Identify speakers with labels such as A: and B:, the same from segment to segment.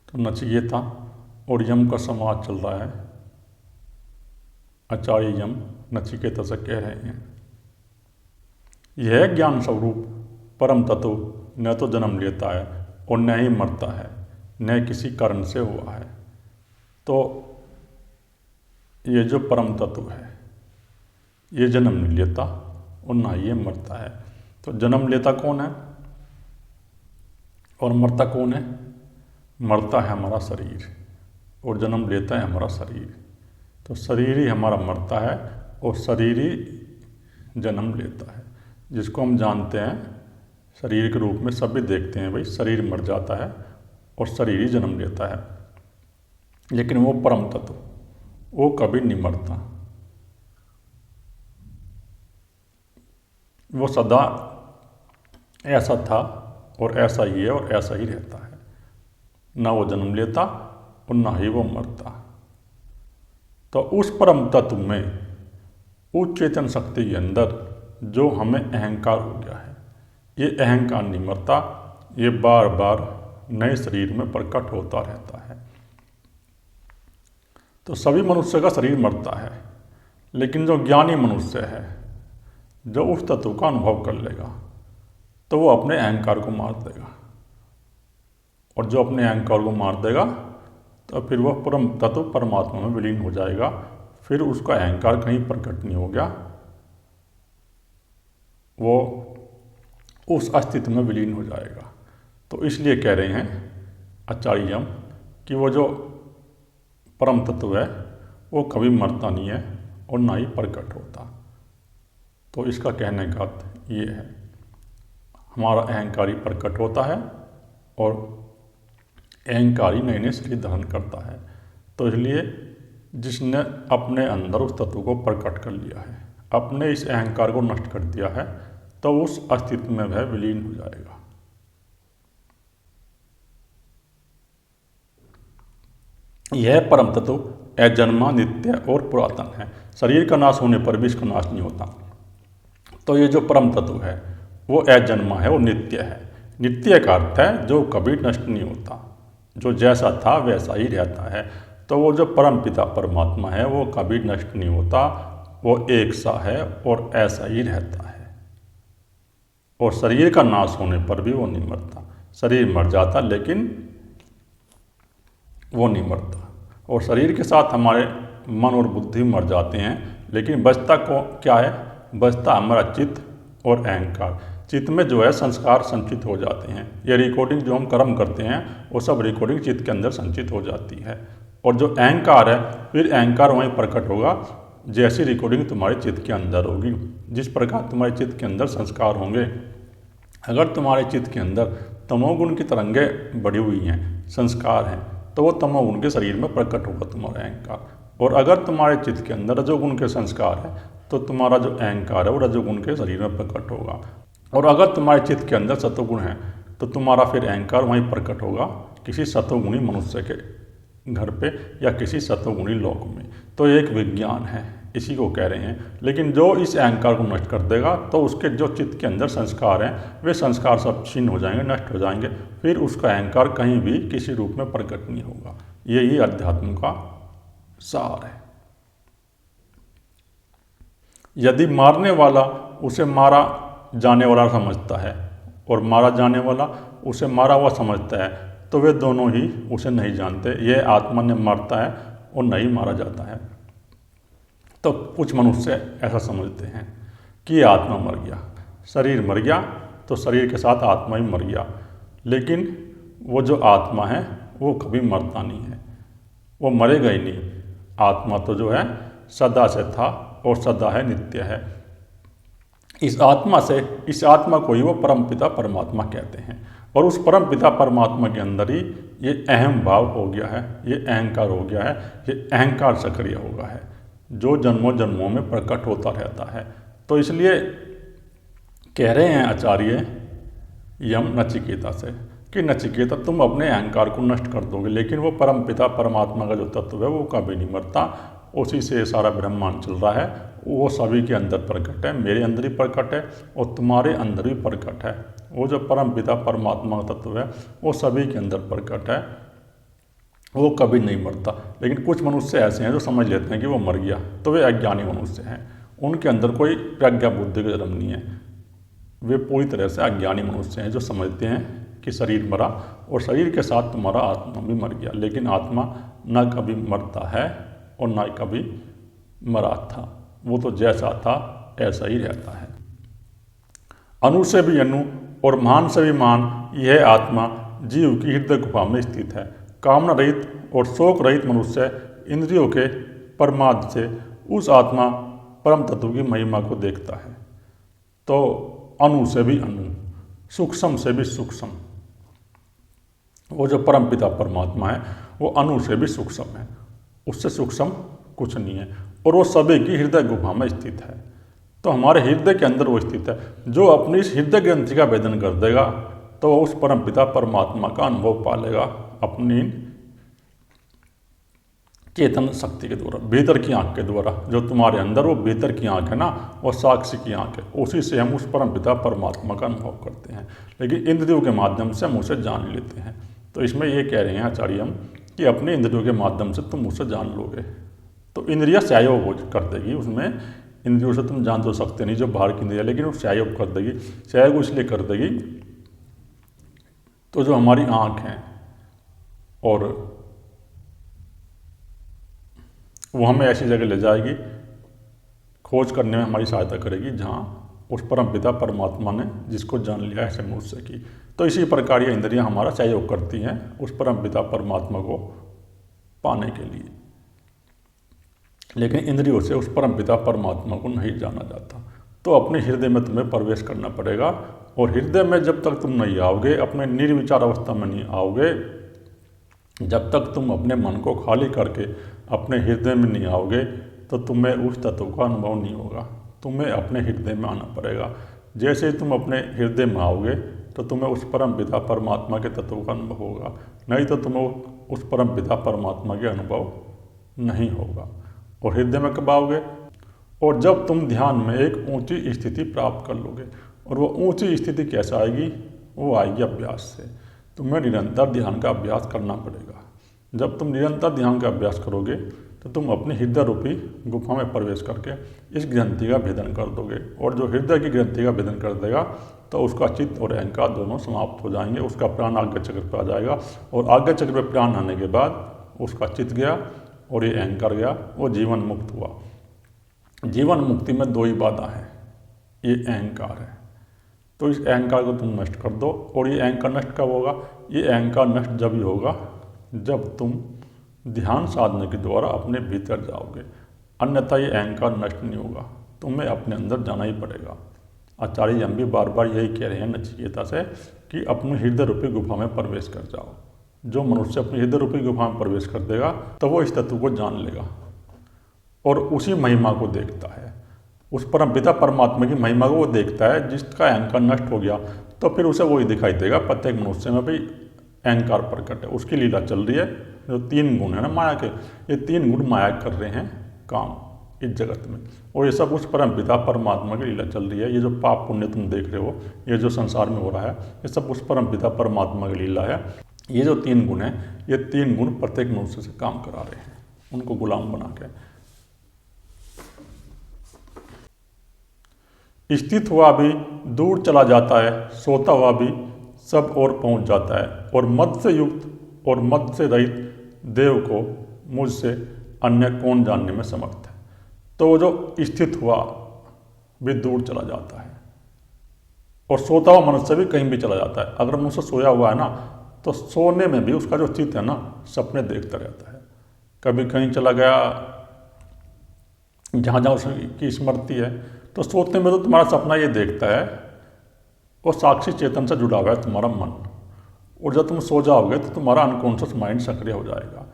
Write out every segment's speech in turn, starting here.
A: तो नचिकेता और यम का संवाद चल रहा है। आचार्य यम नचिकेता से कह रहे हैं, यह ज्ञान स्वरूप परम तत्व न तो जन्म लेता है और न ही मरता है, न किसी कारण से हुआ है। तो ये जो परम तत्व है ये जन्म नहीं लेता और ना ये मरता है। तो जन्म लेता कौन है और मरता कौन है? मरता है हमारा शरीर और जन्म लेता है हमारा शरीर। तो शरीर ही हमारा मरता है और शरीर ही जन्म लेता है, जिसको हम जानते हैं शरीर के रूप में। सभी देखते हैं भाई शरीर मर जाता है और शरीर ही जन्म लेता है, लेकिन वो परम तत्व वो कभी नहीं मरता, वो सदा ऐसा था और ऐसा ही है और ऐसा ही रहता है। ना वो जन्म लेता और ना ही वो मरता। तो उस परम तत्व में उस चेतन शक्ति के अंदर जो हमें अहंकार हो गया है, ये अहंकार नहीं मरता, ये बार बार नए शरीर में प्रकट होता रहता है। तो सभी मनुष्य का शरीर मरता है, लेकिन जो ज्ञानी मनुष्य है, जो उस तत्व का अनुभव कर लेगा, तो वो अपने अहंकार को मार देगा। और जो अपने अहंकार को मार देगा तो फिर वह परम तत्व परमात्मा में विलीन हो जाएगा। फिर उसका अहंकार कहीं प्रकट नहीं हो गया, वो उस अस्तित्व में विलीन हो जाएगा। तो इसलिए कह रहे हैं आचार्य यम कि वो जो परम तत्व है वो कभी मरता नहीं है और ना ही प्रकट होता। तो इसका कहने का अर्थ ये है, हमारा अहंकार ही प्रकट होता है और अहंकार ही नए नए शरीर धारण करता है। तो इसलिए जिसने अपने अंदर उस तत्व को प्रकट कर लिया है, अपने इस अहंकार को नष्ट कर दिया है, तो उस अस्तित्व में वह विलीन हो जाएगा। यह परम तत्व अजन्मा, नित्य और पुरातन है। शरीर का नाश होने पर भी इसका नाश नहीं होता। तो ये जो परम तत्व है वो अजन्मा है और नित्य है। नित्य का अर्थ है जो कभी नष्ट नहीं होता, जो जैसा था वैसा ही रहता है। तो वो जो परम पिता परमात्मा है वो कभी नष्ट नहीं होता, वो एक सा है और ऐसा ही रहता है। और शरीर का नाश होने पर भी वो नहीं मरता। शरीर मर जाता लेकिन वो नहीं मरता। और शरीर के साथ हमारे मन और बुद्धि मर जाते हैं, लेकिन बचता को क्या है? बचता हमारा चित्त और अहंकार। चित्त में जो है संस्कार संचित हो जाते हैं। ये रिकॉर्डिंग जो हम कर्म करते हैं वो सब रिकॉर्डिंग चित्त के अंदर संचित हो जाती है। और जो अहंकार है, फिर अहंकार वहीं प्रकट होगा जैसी रिकॉर्डिंग तुम्हारे चित्त के अंदर होगी। जिस प्रकार तुम्हारे चित्त के अंदर संस्कार होंगे, अगर तुम्हारे चित्त के अंदर तमोगुण की तरंगें बढ़ी हुई हैं, संस्कार हैं, तो वो तमोगुण के शरीर में प्रकट होगा तुम्हारा अहंकार। और अगर तुम्हारे चित्त के अंदर रजोगुण के संस्कार है, तो तुम्हारा जो अहंकार है वो रजोगुण के शरीर में प्रकट होगा। और अगर तुम्हारे चित्त के अंदर सतोगुण है, तो तुम्हारा फिर अहंकार वहीं प्रकट होगा किसी सतोगुणी मनुष्य के घर पे या किसी सतोगुणी लोक में। तो एक विज्ञान है, इसी को कह रहे हैं। लेकिन जो इस अहंकार को नष्ट कर देगा, तो उसके जो चित्त के अंदर संस्कार हैं वे संस्कार सब क्षीण हो जाएंगे, नष्ट हो जाएंगे। फिर उसका अहंकार कहीं भी किसी रूप में प्रकट नहीं होगा। यही अध्यात्म का सार है। यदि मारने वाला उसे मारा जाने वाला समझता है और मारा जाने वाला उसे मारा हुआ समझता है, तो वे दोनों ही उसे नहीं जानते। यह आत्मा ने मारता है और नहीं मारा जाता है। तो कुछ मनुष्य ऐसा समझते हैं कि आत्मा मर गया, शरीर मर गया, तो शरीर के साथ आत्मा ही मर गया। लेकिन वो जो आत्मा है वो कभी मरता नहीं है, वो मरेगा ही नहीं। आत्मा तो जो है सदा से था और सदा है, नित्य है। इस आत्मा को ही वो परमपिता परमात्मा कहते हैं। और उस परमपिता परमात्मा के अंदर ही ये अहम भाव हो गया है, ये अहंकार हो गया है, ये अहंकार सक्रिय हो गया है, जो जन्मों जन्मों में प्रकट होता रहता है। तो इसलिए कह रहे हैं आचार्य यम नचिकेता से कि नचिकेता, तुम अपने अहंकार को नष्ट कर दोगे, लेकिन वो परमपिता परमात्मा का जो तत्व है वो कभी नहीं मरता। उसी से सारा ब्रह्मांड चल रहा है, वो सभी के अंदर प्रकट है, मेरे अंदर भी प्रकट है और तुम्हारे अंदर भी प्रकट है। वो जो परमपिता परमात्मा का तत्व है वो सभी के अंदर प्रकट है। वो कभी नहीं मरता। लेकिन कुछ मनुष्य ऐसे हैं जो समझ लेते हैं कि वो मर गया, तो वे अज्ञानी मनुष्य हैं, उनके अंदर कोई प्रज्ञा बुद्धि का जन्म नहीं है। वे पूरी तरह से अज्ञानी मनुष्य हैं जो समझते हैं कि शरीर मरा और शरीर के साथ तुम्हारा आत्मा भी मर गया, लेकिन आत्मा न कभी मरता है और न कभी मरा था, वो तो जैसा था ऐसा ही रहता है। अणु से भी अणु और महान से भी महान यह आत्मा जीव की हृदय गुफा में स्थित है। कामना रहित और शोक रहित मनुष्य इंद्रियों के परमाद से उस आत्मा परम तत्व की महिमा को देखता है। तो अणु से भी अणु, सूक्ष्म से भी सूक्ष्म, वो जो परम पिता परमात्मा है वो अणु से भी सूक्ष्म है, उससे सूक्ष्म कुछ नहीं है, और वो सभी की हृदय गुफा में स्थित है। तो हमारे हृदय के अंदर वो स्थित है। जो अपनी इस हृदय ग्रंथि का भेदन कर देगा तो वह उस परम पिता परमात्मा का अनुभव पा लेगा अपनी चेतन शक्ति के द्वारा, भीतर की आंख के द्वारा। जो तुम्हारे अंदर वो भीतर की आंख है ना, वो साक्षी की आंख है, उसी से हम उस परम पिता परमात्मा का अनुभव करते हैं। लेकिन इंद्रियों के माध्यम से हम उसे जान लेते हैं। तो इसमें ये कह रहे हैं आचार्य हम कि अपने इंद्रियों के माध्यम से तुम उसे जान लोगे। तो इंद्रिया सहयोग कर देगी उसमें, इंद्रियों से तुम जान तो सकते नहीं जो बाहर की इंद्रिया, लेकिन वो सहयोग कर देगी। सहयोग इसलिए कर देगी तो जो हमारी आँख है और वो हमें ऐसी जगह ले जाएगी, खोज करने में हमारी सहायता करेगी जहाँ उस परम पिता परमात्मा ने जिसको जान लिया ऐसे मनुष्य की। तो इसी प्रकार ये इंद्रियाँ हमारा सहयोग करती हैं उस परम पिता परमात्मा को पाने के लिए। लेकिन इंद्रियों से उस परम पिता परमात्मा को नहीं जाना जाता। तो अपने हृदय में तुम्हें प्रवेश करना पड़ेगा, और हृदय में जब तक तुम नहीं आओगे, अपने निर्विचार अवस्था में नहीं आओगे, जब तक तुम अपने मन को खाली करके अपने हृदय में नहीं आओगे, तो तुम्हें उस तत्व का अनुभव नहीं होगा। तुम्हें अपने हृदय में आना पड़ेगा। जैसे ही तुम अपने हृदय में आओगे तो तुम्हें उस परम पिता परमात्मा के तत्व का अनुभव होगा, नहीं तो तुम्हें उस परम पिता परमात्मा के अनुभव नहीं होगा। और हृदय में कब आओगे? और जब तुम ध्यान में एक ऊंची स्थिति प्राप्त कर लोगे। और वो ऊंची स्थिति कैसे आएगी? वो आएगी अभ्यास से। तुम्हें निरंतर ध्यान का अभ्यास करना पड़ेगा। जब तुम निरंतर ध्यान का अभ्यास करोगे तो तुम अपनी हृदय रूपी गुफा में प्रवेश करके इस ग्रंथि का भेदन कर दोगे। और जो हृदय की ग्रंथि का भेदन कर देगा तो उसका चित्त और अहंकार दोनों समाप्त हो जाएंगे। उसका प्राण आज्ञा चक्र पर आ जाएगा, और आज्ञा चक्र पर प्राण आने के बाद उसका चित्त गया और ये अहंकार गया, वो जीवन मुक्त हुआ। जीवन मुक्ति में दो ही बाधा है, ये अहंकार है। तो इस अहंकार को तुम नष्ट कर दो। और ये अहंकार नष्ट कब होगा? ये अहंकार नष्ट जब ही होगा जब तुम ध्यान साधने के द्वारा अपने भीतर जाओगे, अन्यथा ये अहंकार नष्ट नहीं होगा। तुम्हें अपने अंदर जाना ही पड़ेगा। आचार्य हम भी बार बार यही कह रहे हैं नचिकेता से कि अपने हृदय रूपी गुफा में प्रवेश कर जाओ। जो मनुष्य अपनी हृदय रूपी गुफा में प्रवेश कर देगा तो वो इस तत्व को जान लेगा और उसी महिमा को देखता है। उस परम पिता परमात्मा की महिमा को वो देखता है। जिसका अहंकार नष्ट हो गया तो फिर उसे वही दिखाई देगा। प्रत्येक मनुष्य में भी अहंकार प्रकट है, उसकी लीला चल रही है। जो तीन गुण है ना माया के, ये तीन गुण माया कर रहे हैं काम इस जगत में, और ये सब उस परम पिता परमात्मा की लीला चल रही है। ये जो पाप पुण्य तुम देख रहे हो, ये जो संसार में हो रहा है, ये सब उस परम पिता परमात्मा की लीला है। ये जो तीन गुण है, ये तीन गुण प्रत्येक मनुष्य से काम करा रहे हैं, उनको गुलाम बना के। स्थित हुआ भी दूर चला जाता है, सोता हुआ भी सब और पहुंच जाता है, और मद से युक्त और मद से रहित देव को मुझसे अन्य कौन जानने में समर्थ है। तो वो जो स्थित हुआ भी दूर चला जाता है, और सोता हुआ मनुष्य भी कहीं भी चला जाता है। अगर मनुष्य सोया हुआ है ना, तो सोने में भी उसका जो चित्त है ना, सपने देखता रहता है। कभी कहीं चला गया जहाँ जहाँ उसकी स्मृति है, तो सोते में तो तुम्हारा सपना ये देखता है, और साक्षी चेतन से जुड़ा हुआ है तुम्हारा मन। और जब तुम सो जाओगे तो तुम्हारा अनकॉन्शियस माइंड सक्रिय हो जाएगा।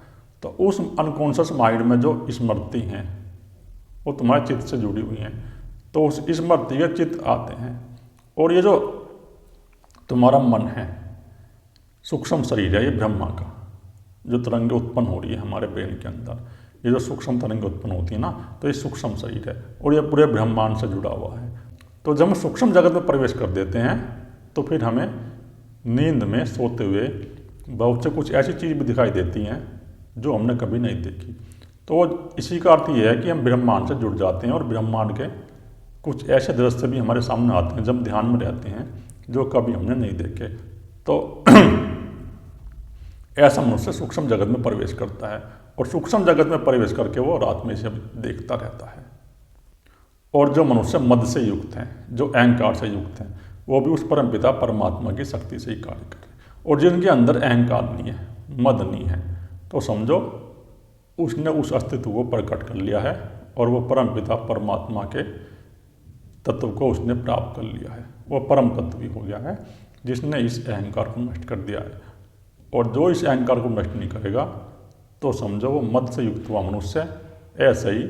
A: तो उस अनकॉन्शियस माइंड में जो स्मृति हैं वो तुम्हारे चित्त से जुड़ी हुई हैं, तो उस स्मृति के चित्त आते हैं। और ये जो तुम्हारा मन है, सूक्ष्म शरीर है ये ब्रह्मा का, जो तरंगें उत्पन्न हो रही है हमारे ब्रेन के अंदर, ये जो सूक्ष्म तरंगें उत्पन्न होती है ना, तो ये सूक्ष्म शरीर है और ये पूरे ब्रह्मांड से जुड़ा हुआ है। तो जब हम सूक्ष्म जगत में प्रवेश कर देते हैं तो फिर हमें नींद में सोते हुए बहुत से कुछ ऐसी चीज़ भी दिखाई देती हैं जो हमने कभी नहीं देखी। तो इसी का अर्थ ये है कि हम ब्रह्मांड से जुड़ जाते हैं और ब्रह्मांड के कुछ ऐसे दृश्य भी हमारे सामने आते हैं जब ध्यान में रहते हैं जो कभी हमने नहीं देखे। तो ऐसा मनुष्य सूक्ष्म जगत में प्रवेश करता है और सूक्ष्म जगत में प्रवेश करके वो रात में इसे देखता रहता है। और जो मनुष्य मद से युक्त हैं, जो अहंकार से युक्त हैं, वो भी उस परमपिता परमात्मा की शक्ति से ही कार्य कर रहे हैं। और जिनके अंदर अहंकार नहीं है, मद नहीं है, तो समझो उसने उस अस्तित्व को प्रकट कर लिया है और वो परमपिता परमात्मा के तत्व को उसने प्राप्त कर लिया है। वो परम तत्व ही हो गया है जिसने इस अहंकार को नष्ट कर दिया है। और जो इस अहंकार को नष्ट नहीं करेगा तो समझो वो मद से युक्त हुआ मनुष्य ऐसे ही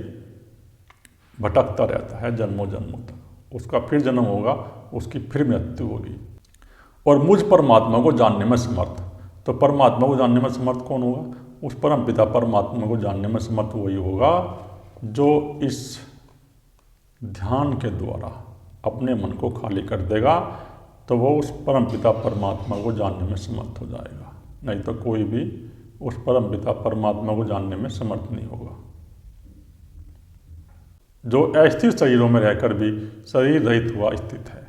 A: भटकता रहता है जन्मों जन्मों तक। उसका फिर जन्म होगा, उसकी फिर मृत्यु होगी। और मुझ परमात्मा को जानने में समर्थ, तो परमात्मा को जानने में समर्थ कौन होगा? उस परम पिता परमात्मा को जानने में समर्थ वही होगा जो इस ध्यान के द्वारा अपने मन को खाली कर देगा, तो वो उस परम पिता परमात्मा को जानने में समर्थ हो जाएगा। नहीं तो कोई भी उस परम पिता परमात्मा को जानने में समर्थ नहीं होगा। जो अस्थिर शरीरों में रहकर भी शरीर रहित हुआ स्थित है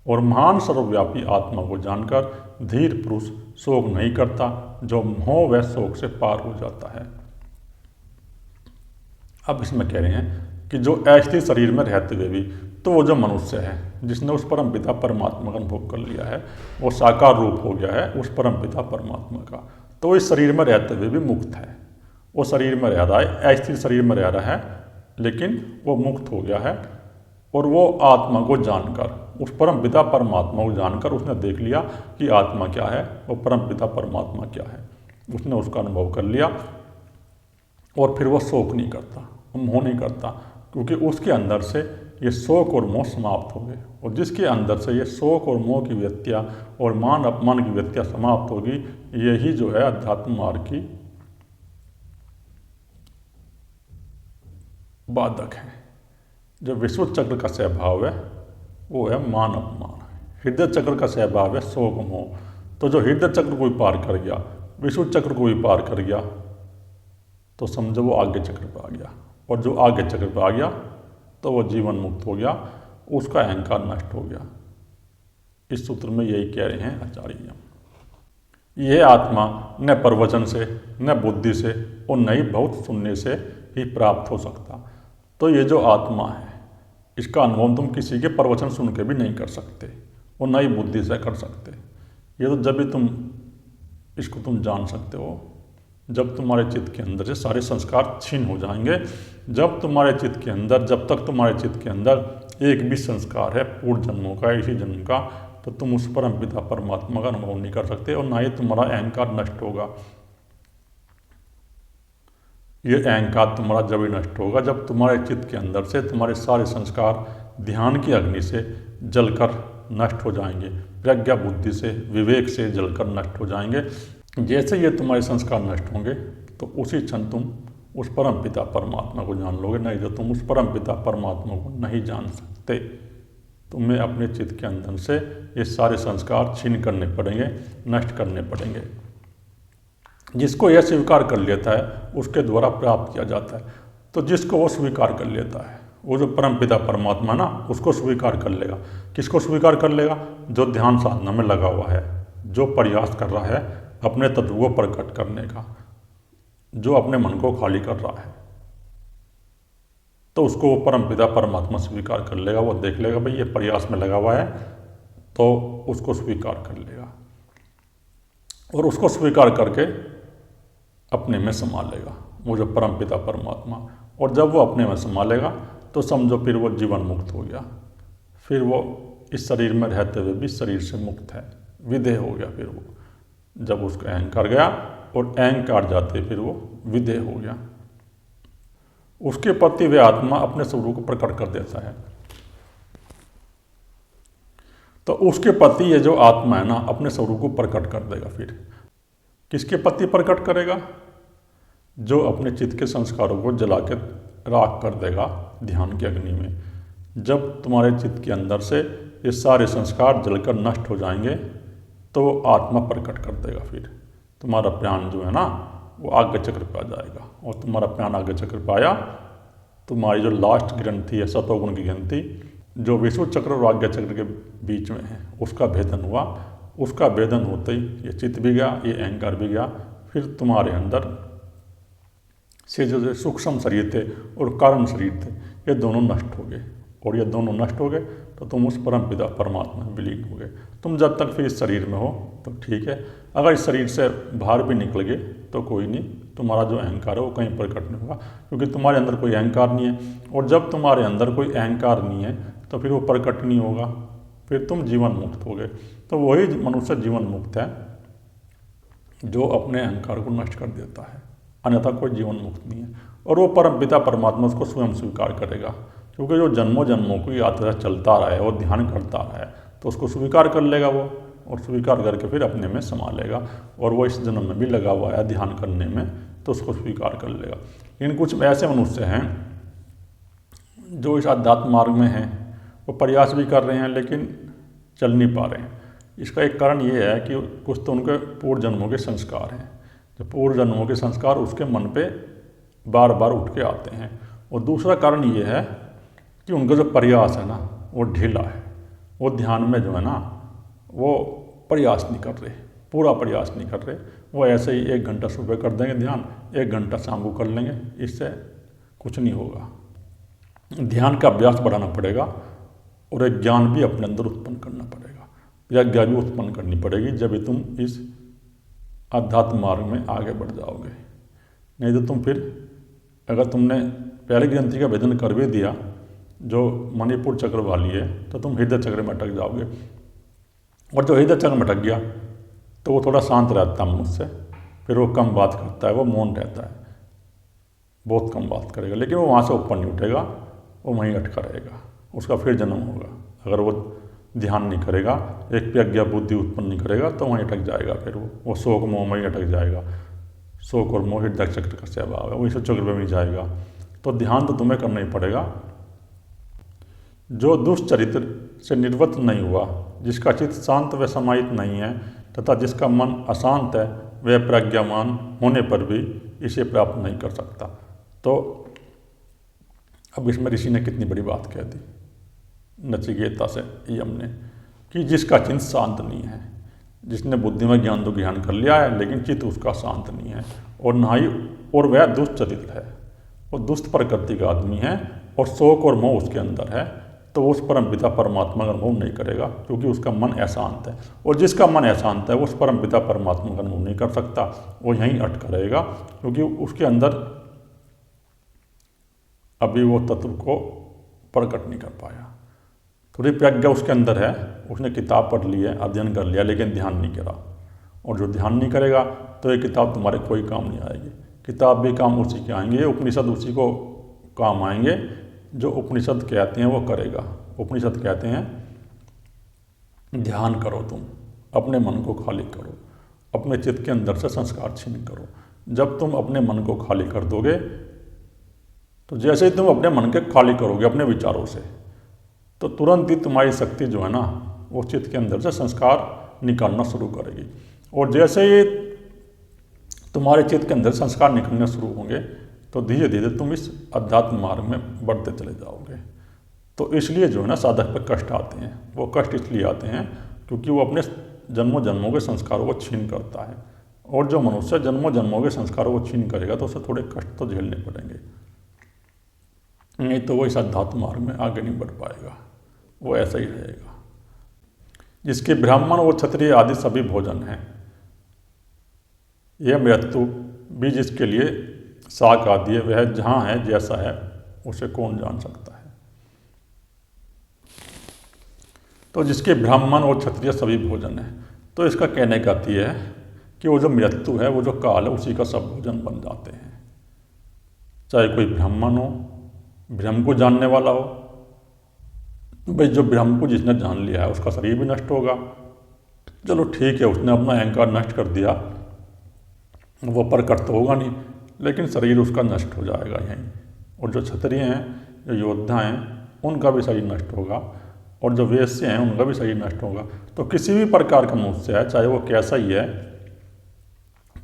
A: और महान सर्वव्यापी आत्मा को जानकर धीर पुरुष शोक नहीं करता, जो मोह व शोक से पार हो जाता है। अब इसमें कह रहे हैं कि जो अस्थिर शरीर में रहते हुए भी, तो वो जो मनुष्य है जिसने उस परम पिता परमात्मा का अनुभव कर लिया है, वो साकार रूप हो गया है उस परम पिता परमात्मा का, तो इस शरीर में रहते हुए भी मुक्त है। वो शरीर में रह रहा है, अस्थिर शरीर में रह रहा है, लेकिन वो मुक्त हो गया है। और वो आत्मा को जानकर, उस परम पिता परमात्मा को जानकर उसने देख लिया कि आत्मा क्या है, वो परम पिता परमात्मा क्या है, उसने उसका अनुभव कर लिया। और फिर वो शोक नहीं करता, मोह नहीं करता, क्योंकि उसके अंदर से ये शोक और मोह समाप्त हो गए। और जिसके अंदर से ये शोक और मोह की वृत्तियाँ और मान अपमान की वृत्तियाँ समाप्त होगी, यही जो है अध्यात्म मार्ग की बाधक है। जो विशुद्ध चक्र का स्वभाव है वो है मान अपमान, हृदय चक्र का स्वभाव है शोक मोह। तो जो हृदय चक्र को भी पार कर गया, विशुद्ध चक्र को भी पार कर गया, तो समझो वो आगे चक्र पर आ गया। और जो आगे चक्र पर आ गया तो वो जीवन मुक्त हो गया, उसका अहंकार नष्ट हो गया। इस सूत्र में यही कह रहे हैं आचार्य। यह आत्मा न प्रवचन से, न बुद्धि से और न ही बहुत सुनने से ही प्राप्त हो सकता। तो ये जो आत्मा है, इसका अनुभव तुम किसी के प्रवचन सुन के भी नहीं कर सकते और न ही बुद्धि से कर सकते। ये तो जब भी तुम इसको तुम जान सकते हो जब तुम्हारे चित्त के अंदर से सारे संस्कार छीन हो जाएंगे। जब तुम्हारे चित्त के अंदर, जब तक तुम्हारे चित्त के अंदर एक भी संस्कार है पूर्व जन्मों का, इसी जन्म का, तो तुम उस परम पिता परमात्मा का अनुभव नहीं कर सकते और ना ही तुम्हारा अहंकार नष्ट होगा। ये अहंकार तुम्हारा जब ही नष्ट होगा जब तुम्हारे चित्त के अंदर से तुम्हारे सारे संस्कार ध्यान की अग्नि से जलकर नष्ट हो जाएंगे, प्रज्ञा बुद्धि से, विवेक से जलकर नष्ट हो जाएंगे। जैसे ये तुम्हारे संस्कार नष्ट होंगे तो उसी क्षण तुम उस परम पिता परमात्मा को जान लोगे। नहीं तो तुम उस परम पिता परमात्मा को नहीं जान सकते। तुम्हें अपने चित्त के अंदर से ये सारे संस्कार छीन करने पड़ेंगे, नष्ट करने पड़ेंगे। जिसको यह स्वीकार कर लेता है उसके द्वारा प्राप्त किया जाता है। तो जिसको वो स्वीकार कर लेता है, वो जो परम पिता परमात्मा ना, उसको स्वीकार कर लेगा। किसको स्वीकार कर लेगा? जो ध्यान साधना में लगा हुआ है, जो प्रयास कर रहा है अपने तत्व को प्रकट करने का, जो अपने मन को खाली कर रहा है, तो उसको वो परम पिता परमात्मा स्वीकार कर लेगा। वो देख लेगा भाई ये प्रयास में लगा हुआ है, तो उसको स्वीकार कर लेगा और उसको स्वीकार करके अपने में समा लेगा, वो जो परम पिता परमात्मा। और जब वो अपने में समा लेगा तो समझो फिर वो जीवन मुक्त हो गया। फिर वो इस शरीर में रहते हुए भी शरीर से मुक्त है, विदेह हो गया। फिर वो जब उसका अहंकार गया और अहंकार जाते फिर वो विदेह हो गया। उसके प्रति वे आत्मा अपने स्वरूप को प्रकट कर देता है। तो उसके प्रति ये जो आत्मा है ना, अपने स्वरूप को प्रकट कर देगा। फिर किसके प्रति प्रकट करेगा? जो अपने चित्त के संस्कारों को जला के राख कर देगा ध्यान की अग्नि में। जब तुम्हारे चित्त के अंदर से ये सारे संस्कार जलकर नष्ट हो जाएंगे तो वो आत्मा प्रकट कर देगा। फिर तुम्हारा प्राण जो है ना, वो आज्ञा चक्र पे आ जाएगा। और तुम्हारा प्राण आज्ञा चक्र पे आया, तुम्हारी जो लास्ट ग्रंथि है सतोगुण की ग्रंथि, जो विषुव चक्र और आज्ञा चक्र के बीच में है, उसका भेदन हुआ। उसका भेदन होते ही ये चित्त भी गया, ये अहंकार भी गया। फिर तुम्हारे अंदर से जो सूक्ष्म शरीर थे और कारण शरीर थे, ये दोनों नष्ट हो गए। और ये दोनों नष्ट हो गए तो तुम उस परम पिता परमात्मा में विलीन हो गए। तुम जब तक फिर इस शरीर में हो तो ठीक है, अगर इस शरीर से बाहर भी निकल गए तो कोई नहीं, तुम्हारा जो अहंकार है वो कहीं प्रकट नहीं होगा, क्योंकि तुम्हारे अंदर कोई अहंकार नहीं है। और जब तुम्हारे अंदर कोई अहंकार नहीं है तो फिर वो प्रकट नहीं होगा, फिर तुम जीवन मुक्त हो गए। तो वही मनुष्य जीवन मुक्त है जो अपने अहंकार को नष्ट कर देता है, अन्यथा कोई जीवन मुक्त नहीं है। और वो परम पिता परमात्मा उसको स्वयं स्वीकार करेगा, क्योंकि जो जन्मों जन्मों की यात्रा चलता रहा है और ध्यान करता रहा है तो उसको स्वीकार कर लेगा वो, और स्वीकार करके फिर अपने में समा लेगा। और वो इस जन्म में भी लगा हुआ है ध्यान करने में, तो उसको स्वीकार कर लेगा। लेकिन कुछ ऐसे मनुष्य हैं जो इस आध्यात्म मार्ग में हैं, वो प्रयास भी कर रहे हैं लेकिन चल नहीं पा रहे हैं। इसका एक कारण ये है कि कुछ तो उनके पूर्व जन्मों के संस्कार हैं, जो पूर्व जन्मों के संस्कार उसके मन पे बार बार उठ के आते हैं। और दूसरा कारण ये है कि उनका जो प्रयास है ना वो ढीला है, वो ध्यान में जो है ना वो प्रयास नहीं कर रहे, पूरा प्रयास नहीं कर रहे। वो ऐसे ही 1 घंटा सुबह कर देंगे ध्यान, 1 घंटा शाम को कर लेंगे, इससे कुछ नहीं होगा। ध्यान का अभ्यास बढ़ाना पड़ेगा और एक ज्ञान भी अपने अंदर उत्पन्न करना पड़ेगा, प्रज्ञा भी उत्पन्न करनी पड़ेगी, जब भी तुम इस आध्यात्म मार्ग में आगे बढ़ जाओगे। नहीं तो तुम फिर अगर तुमने पहले ग्रंथि का भेदन कर भी दिया जो मणिपुर चक्र वाली है, तो तुम हृदय चक्र में अटक जाओगे। और जो हृदय चक्र में अटक गया तो वो थोड़ा शांत रहता है मनुष्य, फिर वो कम बात करता है, वो मौन रहता है, बहुत कम बात करेगा, लेकिन वो वहाँ से ऊपर नहीं उठेगा, वो वहीं अटका रहेगा, उसका फिर जन्म होगा। अगर वो ध्यान नहीं करेगा, एक प्रज्ञा बुद्धि उत्पन्न नहीं करेगा तो वहीं अटक जाएगा, फिर वो शोक मोह में ही अटक जाएगा। शोक और मोह हृदय चक्र का स्वभाव है, वो इस चक्र में जाएगा। तो ध्यान तो तुम्हें करना ही पड़ेगा। जो दुष्चरित्र से निर्वृत्त नहीं हुआ, जिसका चित्त शांत व समाहित नहीं है तथा जिसका मन अशांत है, वह प्रज्ञामान होने पर भी इसे प्राप्त नहीं कर सकता। तो अब इसमें ऋषि ने कितनी बड़ी बात कह दी नचिकेता से यम ने, कि जिसका चित्त शांत नहीं है, जिसने बुद्धि में ज्ञान तो ज्ञान कर लिया है लेकिन चित्त उसका शांत नहीं है, और ना ही और वह दुष्चरित्र है, वो दुष्ट प्रकृति का आदमी है और शोक और मोह उसके अंदर है, तो वो उस परम पिता परमात्मा का अनुभव नहीं करेगा, क्योंकि उसका मन अशांत है। और जिसका मन अशांत है वो उस परम पिता परमात्मा का अनुभव नहीं कर सकता, वो यहीं अटका रहेगा, क्योंकि उसके अंदर अभी वो तत्व को प्रकट नहीं कर पाया। थोड़ी प्रज्ञा उसके अंदर है, उसने किताब पढ़ ली है, अध्ययन कर लिया, लेकिन ध्यान नहीं करा। और जो ध्यान नहीं करेगा तो ये किताब तुम्हारे कोई काम नहीं आएगी। किताब भी काम उसी के आएंगे, उपनिषद उसी को काम आएंगे जो उपनिषद कहते हैं वो करेगा। उपनिषद कहते हैं ध्यान करो, तुम अपने मन को खाली करो, अपने चित्त के अंदर से संस्कार छीन करो। जब तुम अपने मन को खाली कर दोगे तो जैसे ही तुम अपने मन के खाली करोगे अपने विचारों से, तो तुरंत ही तुम्हारी शक्ति जो है ना वो चित्त के अंदर से संस्कार निकालना शुरू करेगी। और जैसे ही तुम्हारे चित्त के अंदर संस्कार निकलने शुरू होंगे तो धीरे धीरे तुम इस अध्यात्म मार्ग में बढ़ते चले जाओगे। तो इसलिए जो है ना साधक पर कष्ट आते हैं, वो कष्ट इसलिए आते हैं क्योंकि वो अपने जन्मों जन्मों के संस्कारों को छीन करता है। और जो मनुष्य जन्मों जन्मों के संस्कारों को छीन करेगा तो उसे थोड़े कष्ट तो झेलने पड़ेंगे, नहीं तो वो इस अध्यात्म मार्ग में आगे नहीं बढ़ पाएगा, वो ऐसा ही रहेगा। जिसके ब्राह्मण और क्षत्रिय आदि सभी भोजन हैं, यह मृत्यु भी जिसके लिए साक आदि है, वह जहाँ है जैसा है उसे कौन जान सकता है। तो जिसके ब्राह्मण और क्षत्रिय सभी भोजन है, तो इसका कहने का अर्थ यह है कि वो जो मृत्यु है, वो जो काल है, उसी का सब भोजन बन जाते हैं। चाहे कोई ब्राह्मण हो, ब्रह्म को जानने वाला हो, भाई जो ब्रह्म को जिसने जान लिया है उसका शरीर भी नष्ट होगा, चलो ठीक है, उसने अपना अहंकार नष्ट कर दिया, वो प्रकट तो होगा नहीं, लेकिन शरीर उसका नष्ट हो जाएगा यहीं। और जो क्षत्रिय हैं, जो योद्धा हैं, उनका भी शरीर नष्ट होगा, और जो वैश्य हैं उनका भी शरीर नष्ट होगा। तो किसी भी प्रकार का मनुष्य है, चाहे वो कैसा ही है,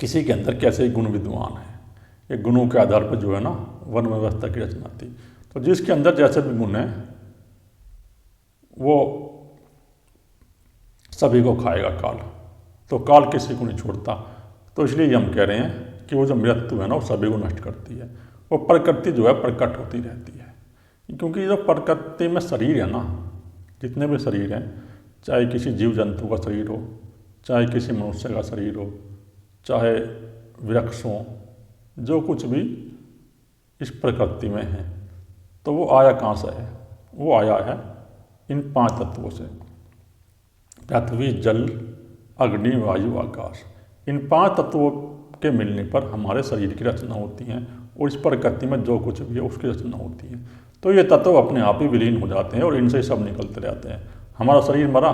A: किसी के अंदर कैसे गुण विद्वान है, ये गुणों के आधार पर जो है ना वर्ण व्यवस्था की रचना थी। तो जिसके अंदर जैसे भी गुण है वो सभी को खाएगा काल, तो काल किसी को नहीं छोड़ता। तो इसलिए हम कह रहे हैं कि वो जो मृत्यु है ना वो सभी को नष्ट करती है। वो प्रकृति जो है प्रकट होती रहती है, क्योंकि जो प्रकृति में शरीर है ना, जितने भी शरीर हैं, चाहे किसी जीव जंतु का शरीर हो, चाहे किसी मनुष्य का शरीर हो, चाहे वृक्ष हो, जो कुछ भी इस प्रकृति में है, तो वो आया कहाँ से है? वो आया है इन 5 तत्वों से, पृथ्वी, जल, अग्नि, वायु, आकाश। इन 5 तत्वों के मिलने पर हमारे शरीर की रचना होती है और इस प्रकृति में जो कुछ भी है उसकी रचना होती है। तो ये तत्व अपने आप ही विलीन हो जाते हैं और इनसे ही सब निकलते रहते हैं। हमारा शरीर मरा,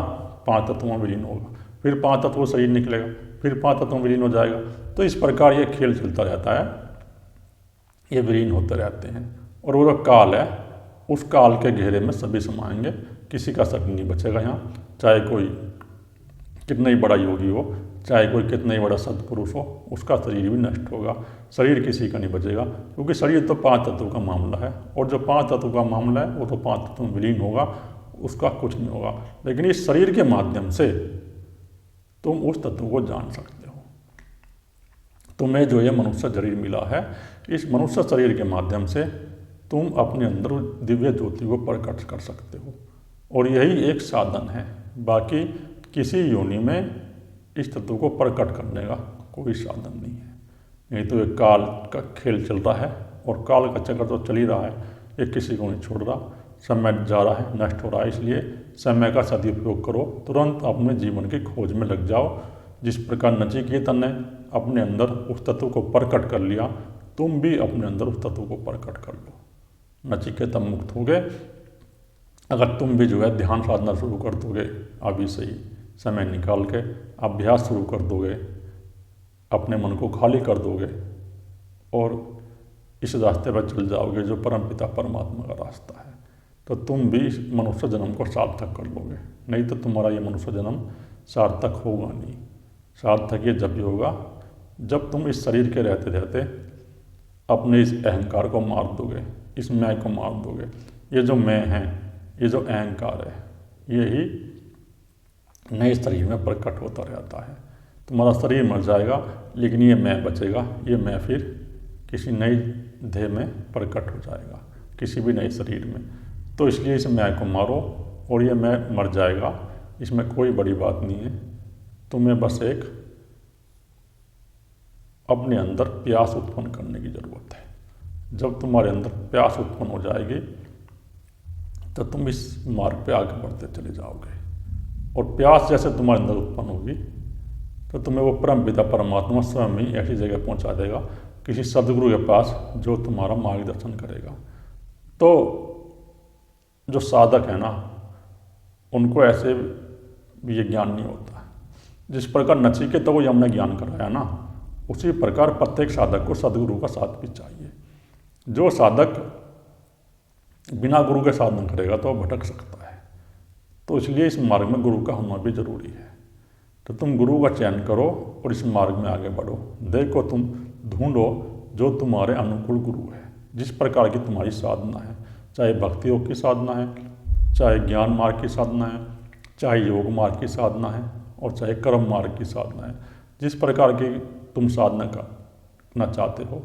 A: 5 तत्वों में विलीन होगा, फिर 5 तत्वों शरीर निकलेगा, फिर 5 तत्वों में विलीन हो जाएगा। तो इस प्रकार ये खेल चलता रहता है, ये विलीन होते रहते हैं। और वो जो काल है, उस काल के घेरे में सभी समाएंगे, किसी का शक नहीं बचेगा यहाँ। चाहे कोई कितना ही बड़ा योगी हो, चाहे कोई कितना ही बड़ा सत्पुरुष हो, उसका शरीर भी नष्ट होगा, शरीर किसी का नहीं बचेगा। क्योंकि शरीर तो 5 तत्वों का मामला है, और जो 5 तत्वों का मामला है वो तो 5 तत्वों में विलीन होगा, उसका कुछ नहीं होगा। लेकिन इस शरीर के माध्यम से तुम उस तत्व को जान सकते हो। तुम्हें जो ये मनुष्य शरीर मिला है, इस मनुष्य शरीर के माध्यम से तुम अपने अंदर दिव्य ज्योति को प्रकट कर सकते हो, और यही एक साधन है। बाकी किसी योनि में इस तत्व को प्रकट करने का कोई साधन नहीं है। नहीं तो एक काल का खेल चल रहा है, और काल का चक्कर तो चल ही रहा है, ये किसी को नहीं छोड़ रहा। समय जा रहा है, नष्ट हो रहा है, इसलिए समय का सदुपयोग करो, तुरंत अपने जीवन की खोज में लग जाओ। जिस प्रकार नचिकेता ने अपने अंदर उस तत्व को प्रकट कर लिया, तुम भी अपने अंदर उस तत्व को प्रकट कर लो। नचिकेता मुक्त हो गए। अगर तुम भी जो है ध्यान साधना शुरू कर दोगे, अभी से ही समय निकाल के अभ्यास शुरू कर दोगे, अपने मन को खाली कर दोगे और इस रास्ते पर चल जाओगे जो परमपिता परमात्मा का रास्ता है, तो तुम भी इस मनुष्य जन्म को सार्थक कर लोगे। नहीं तो तुम्हारा ये मनुष्य जन्म सार्थक होगा नहीं। सार्थक ये जब भी होगा जब तुम इस शरीर के रहते रहते अपने इस अहंकार को मार दोगे, इस मैं को मार दोगे। ये जो मैं है, ये जो अहंकार है, यही नए शरीर में प्रकट होता रहता है। तुम्हारा शरीर मर जाएगा, लेकिन ये मैं बचेगा। ये मैं फिर किसी नई देह में प्रकट हो जाएगा, किसी भी नए शरीर में। तो इसलिए इस मैं को मारो, और ये मैं मर जाएगा, इसमें कोई बड़ी बात नहीं है। तुम्हें बस एक अपने अंदर प्यास उत्पन्न करने की ज़रूरत है। जब तुम्हारे अंदर प्यास उत्पन्न हो जाएगी तो तुम इस मार्ग पे आगे बढ़ते चले जाओगे, और प्यास जैसे तुम्हारे अंदर उत्पन्न होगी तो तुम्हें वो परमपिता परमात्मा स्वयं ही ऐसी जगह पहुंचा देगा, किसी सदगुरु के पास, जो तुम्हारा मार्गदर्शन करेगा। तो जो साधक है ना, उनको ऐसे ये ज्ञान नहीं होता। जिस प्रकार नचिकेता को हमने ज्ञान कराया ना, उसी प्रकार प्रत्येक साधक को सदगुरु का साथ भी चाहिए। जो साधक बिना गुरु के साधना करेगा तो वह भटक सकता है। तो इसलिए इस मार्ग में गुरु का होना भी जरूरी है। तो तुम गुरु का चयन करो और इस मार्ग में आगे बढ़ो। देखो, तुम ढूंढो जो तुम्हारे अनुकूल गुरु है, जिस प्रकार की तुम्हारी साधना है, चाहे भक्ति योग की साधना है, चाहे ज्ञान मार्ग की साधना है, चाहे योग मार्ग की साधना है, और चाहे कर्म मार्ग की साधना है। जिस प्रकार की तुम साधना करना चाहते हो,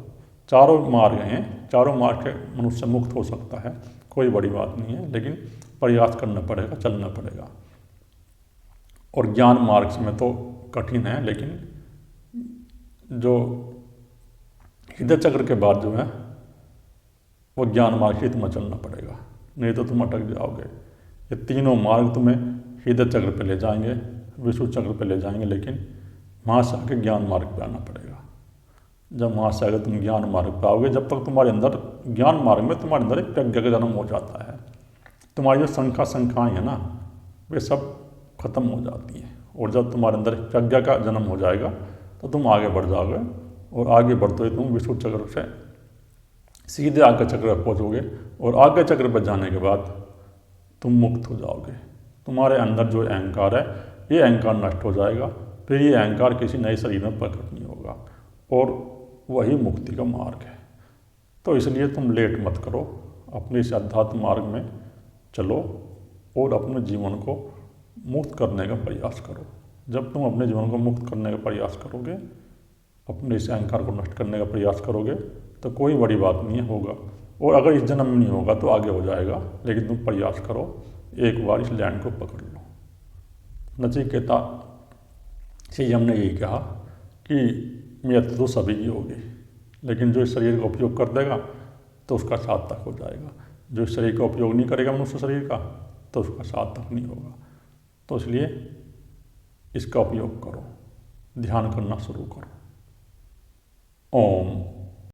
A: चारों मार्ग हैं, चारों मार्ग से मनुष्य मुक्त हो सकता है, कोई बड़ी बात नहीं है। लेकिन प्रयास करना पड़ेगा, चलना पड़ेगा। और ज्ञान मार्ग में तो कठिन है, लेकिन जो हृदय चक्र के बाद जो है वो ज्ञान मार्ग ही तुम्हें चलना पड़ेगा, नहीं तो तुम अटक जाओगे। ये तीनों मार्ग तुम्हें हृदय चक्र पे ले जाएंगे, विष्णु चक्र पे ले जाएंगे, लेकिन वहाँ से आके ज्ञान मार्ग पे आना पड़ेगा। जब वहाँ से आगे तुम ज्ञान मार्ग पे आओगे, जब तक तुम्हारे अंदर ज्ञान मार्ग में तुम्हारे अंदर एक प्रज्ञा का जन्म हो जाता है, तुम्हारी जो संख्याएँ हैं ना, वे सब खत्म हो जाती हैं। और जब तुम्हारे अंदर प्रज्ञा का जन्म हो जाएगा तो तुम आगे बढ़ जाओगे, और आगे बढ़ते हुए तुम विष्णु चक्र से सीधे आगे चक्र पर पहुँचोगे, और आगे चक्र पर जाने के बाद तुम मुक्त हो जाओगे। तुम्हारे अंदर जो अहंकार है, ये अहंकार नष्ट हो जाएगा। फिर ये अहंकार किसी नए शरीर में प्रकट नहीं होगा, और वही मुक्ति का मार्ग है। तो इसलिए तुम लेट मत करो, अपने इस अध्यात्म मार्ग में चलो और अपने जीवन को मुक्त करने का प्रयास करो। जब तुम अपने जीवन को मुक्त करने का प्रयास करोगे, अपने इस अहंकार को नष्ट करने का प्रयास करोगे, तो कोई बड़ी बात नहीं होगा। और अगर इस जन्म में नहीं होगा तो आगे हो जाएगा, लेकिन तुम प्रयास करो, एक बार इस लैंड को पकड़ लो। नचिकेता से हमने यही कहा कि मृत्यु तो सभी की होगी, लेकिन जो इस शरीर का उपयोग कर देगा तो उसका सार्थक हो जाएगा। जो इस शरीर का उपयोग नहीं करेगा मनुष्य शरीर का, तो उसका सार्थक नहीं होगा। तो इसलिए इसका उपयोग करो, ध्यान करना शुरू करो। ओम